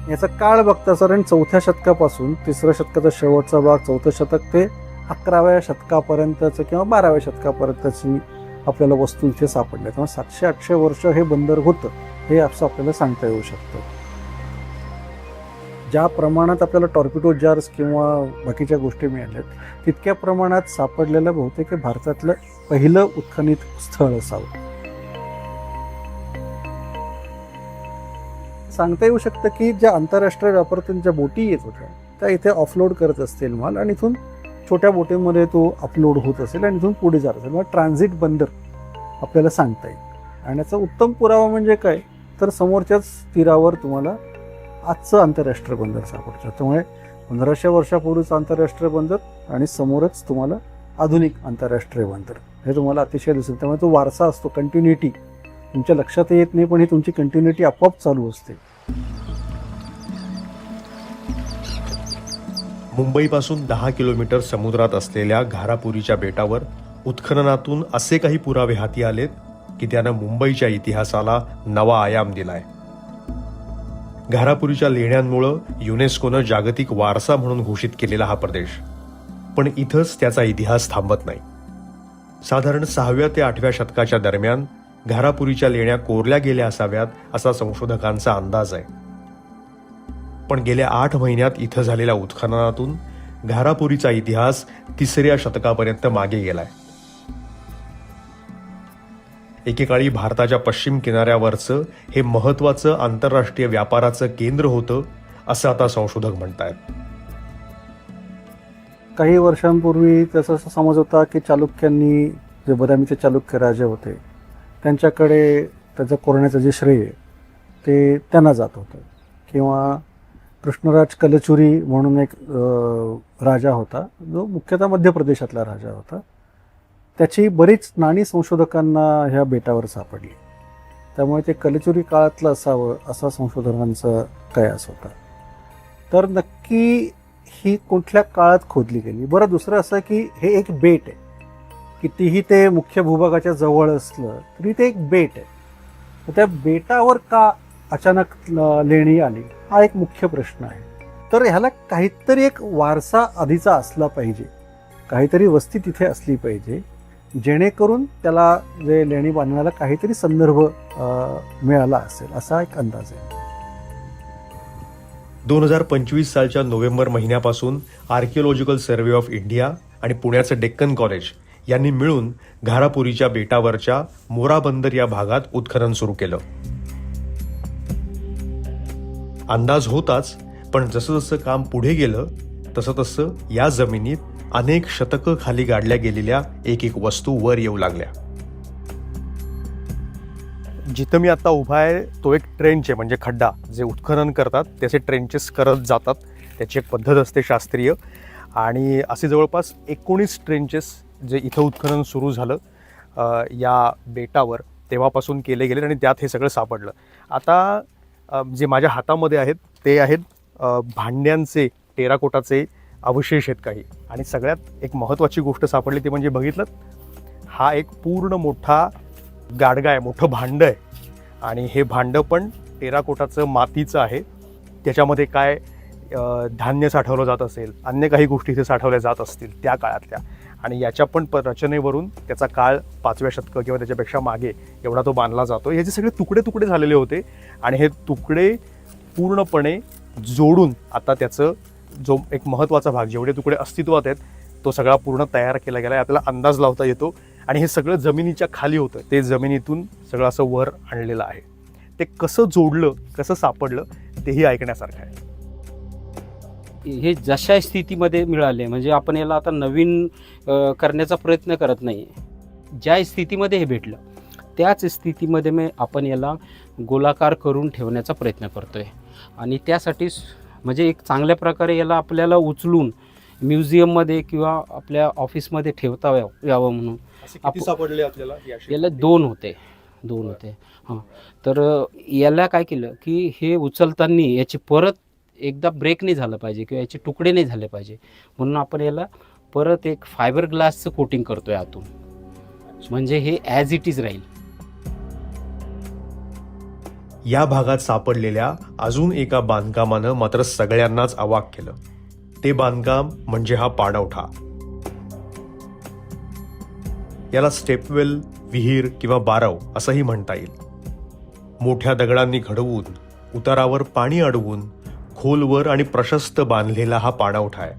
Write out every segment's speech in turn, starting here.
याचा काळ बघता साधारण 4थ्या शतकापासून 3ऱ्या शतकाचा शेवटचा भाग 4थं शतक ते 11व्या शतकापर्यंतचं किंवा 12व्या शतकापर्यंतची आपल्याला वस्तू इथे सापडल्या. त्यामुळे 700-800 वर्ष हे बंदर होतं हे असं आपल्याला सांगता येऊ शकतं. ज्या प्रमाणात आपल्याला टॉर्पिडो जार्स किंवा बाकीच्या गोष्टी मिळाल्यात तितक्या प्रमाणात सापडलेलं बहुतेक हे भारतातलं पहिलं उत्खनित स्थळ असावं. सांगता येऊ शकतं की ज्या आंतरराष्ट्रीय व्यापारातून ज्या बोटी येत होत्या त्या इथे ऑफलोड करत असतील माल आणि इथून छोट्या बोटीमध्ये तो अपलोड होत असेल आणि इथून पुढे जात असेल. मग ट्रान्झिट बंदर आपल्याला सांगता येईल. आणि याचा उत्तम पुरावा म्हणजे काय तर समोरच्याच तीरावर तुम्हाला आजचं आंतरराष्ट्रीय बंदर सापडतं. त्यामुळे 1500 वर्षापूर्वीचं आंतरराष्ट्रीय बंदर आणि समोरच तुम्हाला आधुनिक आंतरराष्ट्रीय बंदर हे तुम्हाला अतिशय दिसेल. त्यामुळे तो वारसा असतो, कंटिन्युटी तुमच्या लक्षात येत नाही पण ही तुमची कंटिन्युटी आपोआप चालू असते. मुंबईपासून 10 किलोमीटर समुद्रात असलेल्या घारापुरीच्या बेटावर उत्खननातून असे काही पुरावे हाती आलेत की त्यानं मुंबईच्या इतिहासाला नवा आयाम दिलाय. घारापुरीच्या लेण्यांमुळं युनेस्कोनं जागतिक वारसा म्हणून घोषित केलेला हा प्रदेश, पण इथंच त्याचा इतिहास थांबत नाही. साधारण 6व्या ते 8व्या शतकाच्या दरम्यान घारापुरीच्या लेण्या कोरल्या गेल्या असाव्यात असा संशोधकांचा अंदाज आहे. पण गेल्या 8 महिन्यात इथं झालेल्या उत्खननातून घारापुरीचा इतिहास 3ऱ्या शतकापर्यंत मागे गेलाय. एकेकाळी भारताच्या पश्चिम किनाऱ्यावरचं हे महत्वाचं आंतरराष्ट्रीय व्यापाराचं केंद्र होतं असं आता संशोधक म्हणतायत. काही वर्षांपूर्वी त्याचा असा समज होता की चालुक्यांनी जे बदामीचे चालुक्य राजे होते त्यांच्याकडे त्याचं कोरण्याचं जे श्रेय ते त्यांना जात होतं. किंवा कृष्णराज कलचुरी म्हणून एक राजा होता जो मुख्यतः मध्य प्रदेशातला राजा होता. त्याची बरीच नाणी संशोधकांना ह्या बेटावर सापडली. त्यामुळे ते कलचुरी काळातलं असावं असा संशोधकांचा कयास होता. तर नक्की ही कुठल्या काळात खोदली गेली. बरं, दुसरं असं की हे एक बेट आहे. कितीही ते मुख्य भूभागाच्या जवळ असलं तरी ते एक बेट आहे. तर त्या बेटावर का अचानक लेणी आली हा एक मुख्य प्रश्न आहे. तर ह्याला काहीतरी एक वारसा आधीचा असला पाहिजे, काहीतरी वस्ती तिथे असली पाहिजे जेणेकरून त्याला जे लेणी बांधण्याला काहीतरी संदर्भ मिळाला असेल असा एक अंदाज आहे. 2025 सालच्या नोव्हेंबर महिन्यापासून आर्किओलॉजिकल सर्व्हे ऑफ इंडिया आणि पुण्याचं डेक्कन कॉलेज यांनी मिळून घारापुरीच्या बेटावरच्या मोरा बंदर या भागात उत्खनन सुरू केलं. अंदाज होताच, पण जसं जसं काम पुढे गेलं तसं तसं या जमिनीत अनेक शतकं खाली गाडल्या गेलेल्या एक एक वस्तू वर येऊ लागल्या. जिथं मी आता उभा आहे तो एक ट्रेंच आहे, म्हणजे खड्डा. जे उत्खनन करतात त्याचे ट्रेंचेस करत जातात, त्याची एक पद्धत असते शास्त्रीय. आणि असे जवळपास 19 ट्रेंचेस जे इथं उत्खनन सुरू झालं या बेटावर तेव्हापासून केले गेले आणि त्यात हे सगळं सापडलं. आता जे माझ्या हातामध्ये आहेत ते आहेत भांड्यांचे, टेराकोटाचे अवशेष आहेत काही. आणि सगळ्यात एक महत्त्वाची गोष्ट सापडली ती म्हणजे बघितलं, हा एक पूर्ण मोठा गाडगा आहे, मोठं भांडं आहे. आणि हे भांडं पण टेराकोटाचं, मातीचं आहे. त्याच्यामध्ये काय धान्य साठवलं जात असेल, अन्य काही गोष्टी इथे साठवल्या जात असतील त्या काळातल्या. आणि याच्या पण रचनेवरून त्याचा काळ 5व्या शतक किंवा त्याच्यापेक्षा मागे एवढा तो बांधला जातो. ह्याचे सगळे तुकडे तुकडे झालेले होते आणि हे तुकडे पूर्णपणे जोडून आता त्याचं जो एक महत्त्वाचा भाग, जेवढे तुकडे अस्तित्वात आहेत तो सगळा पूर्ण तयार केला गेला आहे. आपल्याला अंदाज लावता येतो. आणि हे सगळं जमिनीच्या खाली होतं, ते जमिनीतून सगळं असं वर आणलेलं आहे. ते कसं जोडलं, कसं सापडलं तेही ऐकण्यासारखं आहे. हे जशा स्थितीमध्ये मिळाले, म्हणजे आपण याला आता नवीन करण्याचा प्रयत्न करत नाही. ज्या स्थितीमध्ये हे भेटलं त्याच स्थितीमध्ये आपण याला गोलाकार करून ठेवण्याचा प्रयत्न करतो आहे. आणि त्यासाठी म्हणजे एक चांगल्या प्रकारे याला आपल्याला उचलून म्युझियममध्ये किंवा आपल्या ऑफिसमध्ये ठेवता यावं म्हणून. किती सापडले आपल्याला? याला 2 होते. हां. तर याला काय केलं की हे उचलताना याची परत एकदा ब्रेक नाही झालं पाहिजे किंवा याचे तुकडे नाही झाले पाहिजे म्हणून आपण याला परत एक फायबर ग्लासचं कोटिंग करतोय आतून, म्हणजे हे ॲज इट इज राहील. या भागात सापडलेल्या अजून एका बांधकामानं मात्र सगळ्यांनाच अवाक केलं. ते बांधकाम म्हणजे हा पाणवठा. याला स्टेपवेल, विहीर किंवा बारव असंही म्हणता येईल. मोठ्या दगडांनी घडवून उतारावर पाणी अडवून खोलवर आणि प्रशस्त बांधलेला हा पाणवठा आहे.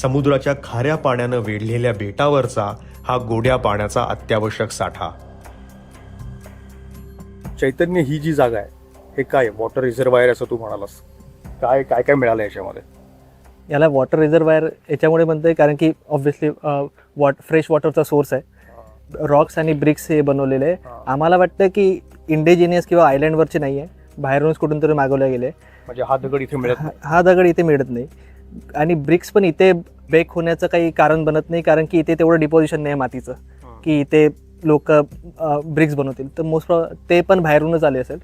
समुद्राच्या खाऱ्या पाण्यानं वेढलेल्या बेटावरचा हा गोड्या पाण्याचा अत्यावश्यक साठा. चैतन्य, ही जी जागा आहे हे काय वॉटर रिझर्वायर असं तू म्हणालास, काय काय काय मिळालं याच्यामध्ये? याला वॉटर रिझर्वायर याच्यामुळे म्हणतोय कारण की ऑब्व्हियसली फ्रेश वॉटरचा सोर्स आहे. रॉक्स आणि ब्रिक्स हे बनवलेले आहे. आम्हाला वाटतं की इंडिजिनियस किंवा आयलँडवरचे नाही आहे, बाहेरूनच कुठून तरी मागवले गेले. म्हणजे हा दगड इथे मिळत नाही. हा दगड इथे मिळत नाही. आणि ब्रिक्स पण इथे बेक होण्याचं काही कारण बनत नाही, कारण की इथे तेवढं डिपॉझिशन नाही आहे मातीचं की इथे लोक ब्रिक्स बनवतील. तर मोस्ट ते पण बाहेरूनच आले असेल.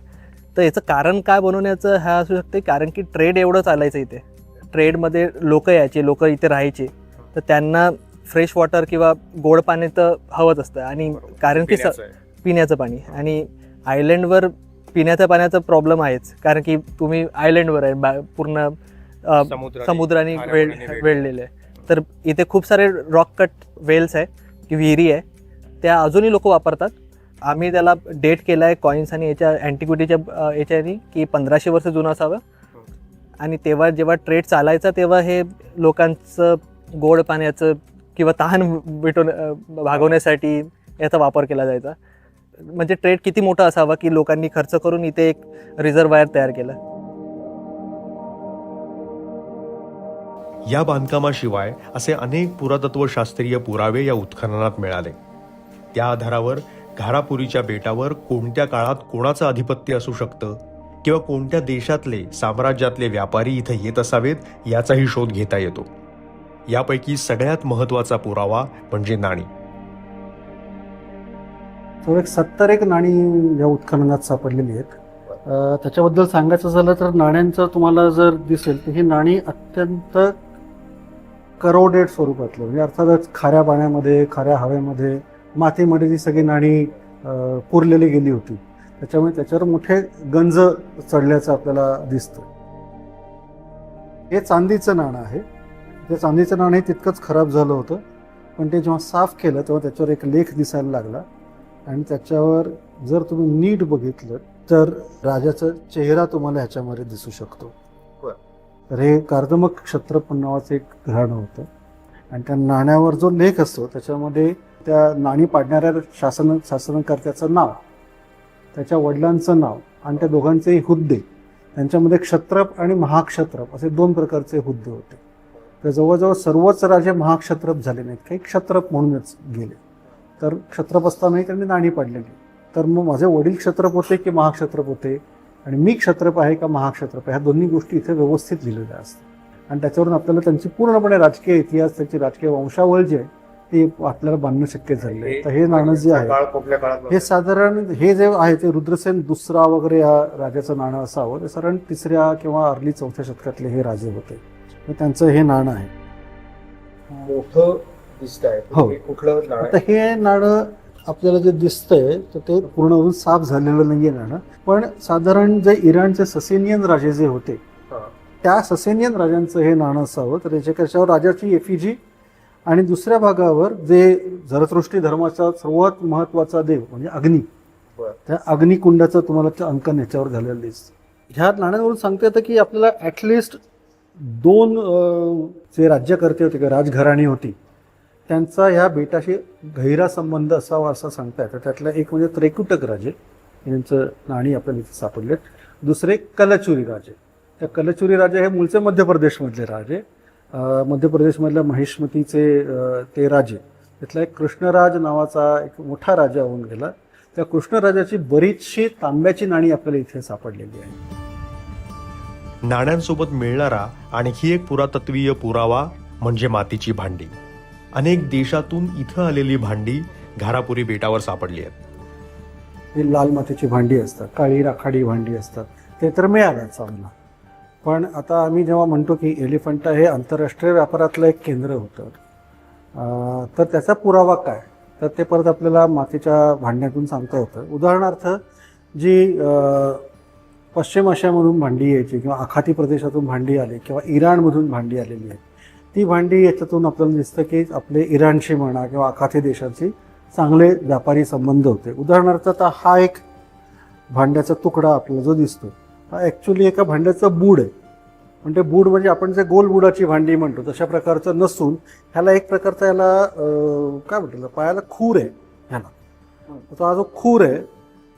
तर याचं कारण काय बनवण्याचं हा असू शकते, कारण की ट्रेड एवढं चालायचं इथे. ट्रेडमध्ये लोक यायचे, लोक इथे राहायचे, तर त्यांना फ्रेश वॉटर किंवा गोड पाणी तर हवंच असतं. आणि कारण की पिण्याचं पाणी, आणि आयलँडवर पिण्याच्या पाण्याचा प्रॉब्लेम आहेच, कारण की तुम्ही आयलँडवर आहे, पूर्ण समुद्राने वेढलेले आहे. तर इथे खूप सारे रॉक कट वेल्स आहे की विहिरी आहे, त्या अजूनही लोक वापरतात. आम्ही त्याला डेट केला आहे कॉईन्स आणि याच्या अँटिक्विटीच्या याच्यानी की 1500 वर्ष जुनं असावं. आणि तेव्हा जेव्हा ट्रेड चालायचा तेव्हा हे लोकांचं गोड पाण्याचं किंवा तहान भेटून भागवण्यासाठी याचा वापर केला जायचा. म्हणजे ट्रेड किती मोठा असावा की लोकांनी खर्च करून इथे एक रिझर्वायर तयार केलं. या बांधकामाशिवाय असे अनेक पुरातत्वशास्त्रीय पुरावे या उत्खननात मिळाले. त्या आधारावर घारापुरीच्या बेटावर कोणत्या काळात कोणाचं आधिपत्य असू शकतं किंवा कोणत्या देशातले साम्राज्यातले व्यापारी इथं येत असावेत याचाही शोध घेता येतो. यापैकी सगळ्यात महत्वाचा पुरावा म्हणजे नाणी. तर 70 नाणी या उत्खननात सापडलेली आहेत. त्याच्याबद्दल सांगायचं झालं तर नाण्यांचं तुम्हाला जर दिसेल तर ही नाणी अत्यंत करोडेड स्वरूपातलं, म्हणजे अर्थातच खाऱ्या पाण्यामध्ये, खाऱ्या हवेमध्ये, मातीमध्ये ती सगळी नाणी पुरलेली गेली होती. त्याच्यामुळे त्याच्यावर मोठे गंज चढल्याचं आपल्याला दिसतं. हे चांदीचं नाणं आहे. ते चांदीचं नाणं तितकंच खराब झालं होतं, पण ते जेव्हा साफ केलं तेव्हा त्याच्यावर एक लेख दिसायला लागला. आणि त्याच्यावर जर तुम्ही नीट बघितलं तर राजाचा चेहरा तुम्हाला ह्याच्यामध्ये दिसू शकतो. तर हे कार्दमक क्षत्रप नावाचं एक घराणं होतं. आणि त्या नाण्यावर जो लेख असतो त्याच्यामध्ये त्या नाणी पाडणाऱ्या शासनकर्त्याचं नाव, त्याच्या वडिलांचं नाव आणि त्या दोघांचेही हुद्दे, त्यांच्यामध्ये क्षत्रप आणि महाक्षत्रप असे 2 प्रकारचे हुद्दे होते. तर जवळजवळ सर्वच राजे महाक्षत्रप झाले नाहीत, काही क्षत्रप म्हणूनच गेले. तर क्षत्रप असतानाही त्यांनी नाणी पाडलेली. तर मग माझे वडील क्षत्रप होते की महाक्षत्रप होते, आणि मी क्षत्रप आहे का महाक्षत्रप आहे, ह्या दोन्ही गोष्टी इथे व्यवस्थित लिहिलेल्या असतात. आणि त्याच्यावरून आपल्याला त्यांची पूर्णपणे राजकीय इतिहास, त्यांची राजकीय वंशावळ जी आहे ते आपल्याला बांधणं शक्य झालेलं आहे. तर हे नाणं जे आहे हे साधारण हे जे आहे ते रुद्रसेन दुसरा वगैरे या राजाचं नाणं असावं. ते साधारण 3ऱ्या किंवा अर्ली 4थ्या शतकातले हे राजे होते. तर त्यांचं हे नाणं आहे. मोठं दिसतंय. हो. कुठलं नाणं? आता हे नाणं आपल्याला जे दिसतंय तर ते पूर्णहून साफ झालेलं नाहीये नाणं, पण साधारण जे इराणचे ससेनियन राजे जे होते त्या ससेनियन राजांचं हे नाणं असावं. तर त्याच्यावर राजाची एफिजी आणि दुसऱ्या भागावर जे झरतृष्टी धर्माचा सर्वात महत्वाचा देव म्हणजे अग्नी, त्या अग्निकुंडाचं तुम्हाला अंकन ह्याच्यावर झालेलं दिसतं. ह्या नाण्यांवरून सांगता येतं की आपल्याला ॲटलिस्ट 2 जे राज्यकर्ते होते किंवा राजघराणी होती त्यांचा ह्या बेटाशी गहिरा संबंध असावा असं सांगता येतं. त्यातला एक म्हणजे त्रैकुटक राजे, यांचं नाणी आपल्याला इथे सापडलेत. दुसरे कलचुरी राजे. त्या कलचुरी राजे हे मूळचे मध्य प्रदेशमधले राजे. मध्य प्रदेशमधल्या महिष्मतीचे ते राजे. त्यातला एक कृष्णराज नावाचा एक मोठा राजा होऊन गेला. त्या कृष्णराजाची बरीचशी तांब्याची नाणी आपल्याला इथे सापडलेली आहे. नाण्यांसोबत मिळणारा आणखी एक पुरातत्वीय पुरावा म्हणजे मातीची भांडी. अनेक देशातून इथं आलेली भांडी घारापुरी बेटावर सापडली आहेत. ही लाल मातीची भांडी असतात, काळी राखाडी भांडी असतात, ते तर मिळालंच आम्हाला. पण आता आम्ही जेव्हा म्हणतो की एलिफंटा हे आंतरराष्ट्रीय व्यापारातलं एक केंद्र होतं, तर त्याचा पुरावा काय, तर ते परत आपल्याला मातीच्या भांड्यातून सांगता होतं. उदाहरणार्थ जी पश्चिम आशियामधून भांडी यायची किंवा आखाती प्रदेशातून भांडी आली किंवा इराणमधून भांडी आलेली आहे, ती भांडी याच्यातून आपल्याला दिसतं की आपले इराणशी म्हणा किंवा आखाती देशांशी चांगले व्यापारी संबंध होते. उदाहरणार्थ आता हा एक भांड्याचा तुकडा आपल्याला जो दिसतो हा ॲक्च्युली एका भांड्याचा बूड आहे. पण ते बूड म्हणजे आपण जे गोल बुडाची भांडी म्हणतो तशा प्रकारचं नसून ह्याला एक प्रकारचा ह्याला काय म्हणतो पायाला खूर आहे ह्याला. तो हा जो खूर आहे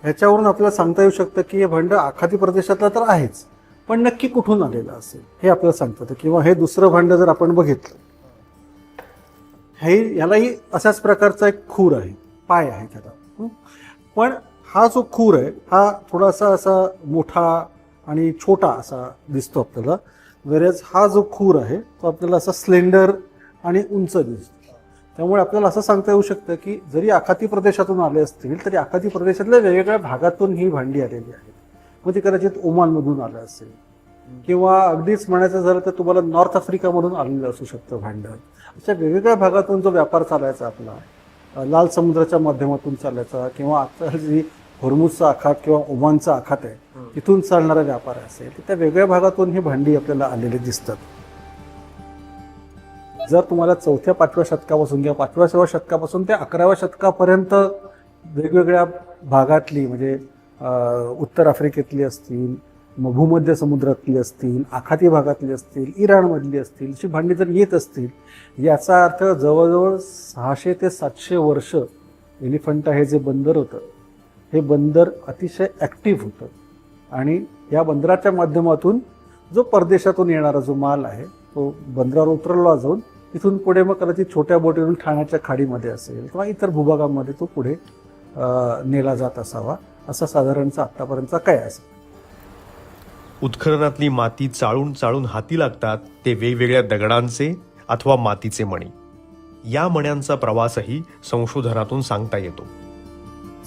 ह्याच्यावरून आपल्याला सांगता येऊ शकतं की हे भांडं आखाती प्रदेशातलं तर आहेच, पण नक्की कुठून आलेलं असेल हे आपल्याला सांगतं. किंवा हे दुसरं भांडं जर आपण बघितलं, हे यालाही अशाच प्रकारचा एक खूर आहे, पाय आहे त्याला. पण हा जो खूर आहे हा थोडासा असा मोठा आणि छोटा असा दिसतो आपल्याला, वेरेज हा जो खूर आहे तो आपल्याला असा स्लेंडर आणि उंच दिसतो. त्यामुळे आपल्याला असं सांगता येऊ शकतं की जरी आखाती प्रदेशातून आले असतील तरी आखाती प्रदेशातल्या वेगवेगळ्या भागातून ही भांडी आलेली आहे. मग ती कदाचित ओमानमधून आलं असेल किंवा अगदीच म्हणायचं झालं तर तुम्हाला नॉर्थ आफ्रिकामधून आलेलं असू शकतं भांडं. अशा वेगवेगळ्या भागातून जो व्यापार चालायचा आपला, लाल समुद्राच्या माध्यमातून चालायचा किंवा आता जी होर्मुजचा आखात किंवा ओमानचा आखात आहे तिथून चालणारा व्यापार असेल तर त्या वेगळ्या भागातून ही भांडी आपल्याला आलेली दिसतात. जर तुम्हाला 4थ्या-5व्या शतकापासून किंवा 5व्या-6व्या शतकापासून ते 11व्या शतकापर्यंत वेगवेगळ्या भागातली म्हणजे उत्तर आफ्रिकेतली असतील, भूमध्य समुद्रातली असतील, आखाती भागातली असतील, इराणमधली असतील अशी भांडी जर येत असतील, याचा अर्थ जवळजवळ 600 ते 700 वर्ष एलिफंटा हे जे बंदर होतं हे बंदर अतिशय ॲक्टिव्ह होतं आणि या बंदराच्या माध्यमातून जो परदेशातून येणारा जो माल आहे तो बंदरावर उतरवला जाऊन इथून पुढे मग कदाचित छोट्या बोटीवरून ठाण्याच्या खाडीमध्ये असेल किंवा इतर भूभागामध्ये तो पुढे नेला जात असावा, असा साधारणचा आत्तापर्यंतचा काय असेल. उत्खननातली माती चाळून चाळून हाती लागतात ते वेगवेगळ्या दगडांचे अथवा मातीचे मणी. या मण्यांचा प्रवासही संशोधनातून सांगता येतो.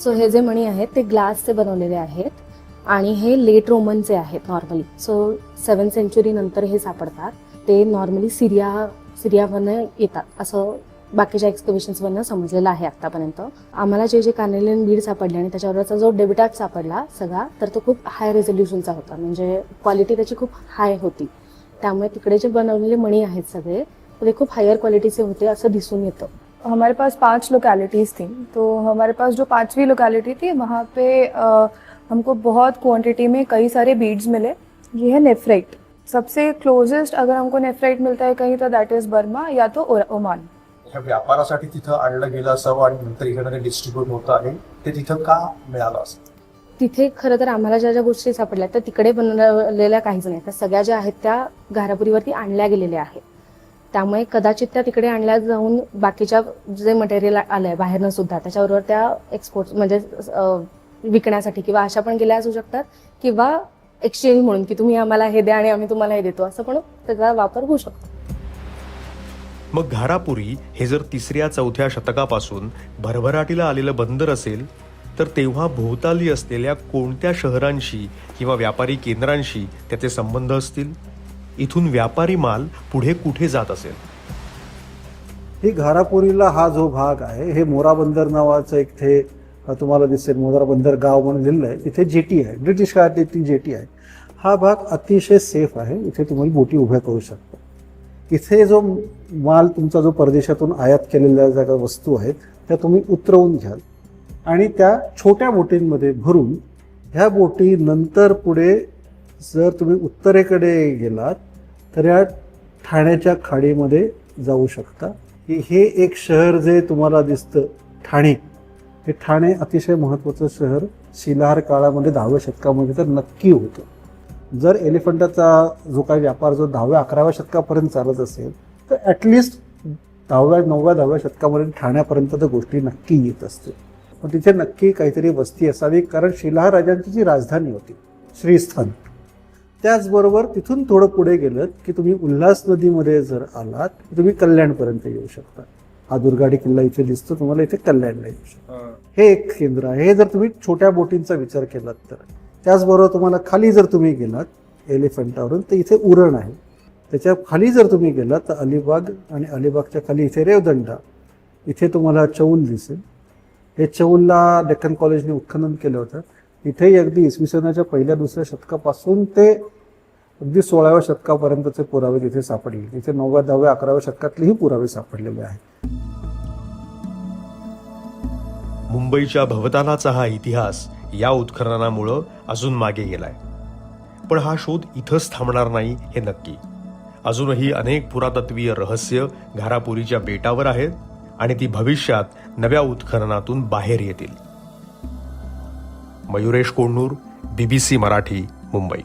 सो हे जे मणी आहेत ते ग्लासचे बनवलेले आहेत आणि हे लेट रोमनचे आहेत नॉर्मली. सो 7th century नंतर हे सापडतात. ते नॉर्मली सिरियावरनं येतात असं बाकीच्या एक्सकव्हेशन्सवरनं समजलेलं आहे आत्तापर्यंत. आम्हाला जे कार्नेलियन बीड सापडले आणि त्याच्यावरचा जो डेबिटाट सापडला सगळा तर तो खूप हाय रेझोल्युशनचा होता, म्हणजे क्वालिटी त्याची खूप हाय होती. त्यामुळे तिकडे जे बनवलेले मणी आहेत सगळे ते खूप हायर क्वालिटीचे होते असं दिसून येतं. हमारे पास 5 लोकेलिटीज़ थी, तो हमारे पास जो 5वीं लोकेलिटी थी वहाँ पे हमको बहुत क्वांटिटी में कई सारे बीड्स मिले. ये है नेफ्राइट. सबसे क्लोजेस्ट अगर हमको नेफ्राइट मिलता है कहीं तो दैट इज़ बर्मा या तो ओमान. ह्या व्यापारासाठी तिथं आणलं गेलं असावं आणि नंतर इकडे डिस्ट्रीब्यूट होतं आहे ते तिथं का मिळालं असं? तिथे खरं तर आम्हाला ज्या ज्या गोष्टी सापडल्या तर तिकडे बनवलेल्या काहीच नाही, त्या सगळ्या ज्या आहेत त्या घारापुरीवरती आणल्या गेलेल्या आहेत. त्यामुळे कदाचित त्या तिकडे आणल्या जाऊन बाकीच्या जे मटेरियल आलंय बाहेरनं सुद्धा त्याच्याबरोबर त्या एक्सपोर्ट म्हणजे विकण्यासाठी किंवा अशा पण गेल्या असू शकतात किंवा एक्सचेंज म्हणून की तुम्ही आम्हाला हे द्या आणि आम्ही तुम्हाला हे देतो असं पण त्याचा वापर होऊ शकतो. मग घारापुरी हे जर 3ऱ्या-4थ्या शतकापासून भरभराटीला आलेलं बंदर असेल तर तेव्हा भोवताली असलेल्या कोणत्या शहरांशी किंवा व्यापारी केंद्रांशी त्याचे संबंध असतील? इथून व्यापारी माल पुढे कुठे जात असेल? ही घारापुरीला हा जो भाग आहे हे मोरा बंदर नावाचं एक ते तुम्हाला दिसेल, मोरा बंदर गाव म्हणून लिहिलं आहे. तिथे जेटी आहे, ब्रिटिश काळातली ती जेटी आहे. हा भाग अतिशय सेफ आहे, इथे तुम्हाला बोटी उभ्या करू शकता. इथे जो माल तुमचा जो परदेशातून आयात केलेल्या ज्या वस्तू आहेत त्या तुम्ही उतरवून घ्याल आणि त्या छोट्या बोटींमध्ये भरून ह्या बोटी नंतर पुढे जर तुम्ही उत्तरेकडे गेलात तर या ठाण्याच्या खाडीमध्ये जाऊ शकता. हे एक शहर जे तुम्हाला दिसतं ठाणे, हे ठाणे अतिशय महत्त्वाचं शहर शिलाहार काळामध्ये 10व्या शतकामध्ये तर नक्की होतं. जर एलिफंटाचा जो काही व्यापार जो 10व्या-11व्या शतकापर्यंत चालत असेल तर ॲटलिस्ट 10व्या-9व्या-10व्या शतकामध्ये ठाण्यापर्यंत तर गोष्टी नक्की येत असतील. पण तिथे नक्की काहीतरी वस्ती असावी, कारण शिलाहार राजांची जी राजधानी होती श्रीस्थान. त्याचबरोबर तिथून थोडं पुढे गेलं की तुम्ही उल्हास नदीमध्ये जर आलात तर तुम्ही कल्याणपर्यंत येऊ शकता. हा दुर्गाडी किल्ला इथे दिसतो तुम्हाला, इथे कल्याणला येऊ शकता. हे एक केंद्र आहे. हे जर तुम्ही छोट्या बोटींचा विचार केलात तर. त्याचबरोबर तुम्हाला खाली जर तुम्ही गेलात एलिफंटावरून तर इथे उरण आहे. त्याच्या खाली जर तुम्ही गेलात तर अलिबाग आणि अलिबागच्या खाली इथे रेवदंडा, इथे तुम्हाला चौल दिसेल. हे चौलला डेक्कन कॉलेजने उत्खनन केलं होतं. इथेही अगदी इसवी सनाच्या पहिल्या दुसऱ्या शतकापासून ते अगदी 16व्या शतकापर्यंतचे पुरावे तिथे सापडले. तिथे 9व्या 10व्या 11व्या शतकातलेही पुरावे सापडलेले आहेत. मुंबईच्या भवतालाचा हा इतिहास या उत्खननामुळं अजून मागे गेलाय. पण हा शोध इथंच थांबणार नाही हे नक्की. अजूनही अनेक पुरातत्वीय रहस्य घारापुरीच्या बेटावर आहेत आणि ती भविष्यात नव्या उत्खननातून बाहेर येतील. मयुरेश कोण्णूर, BBC मराठी, मुंबई.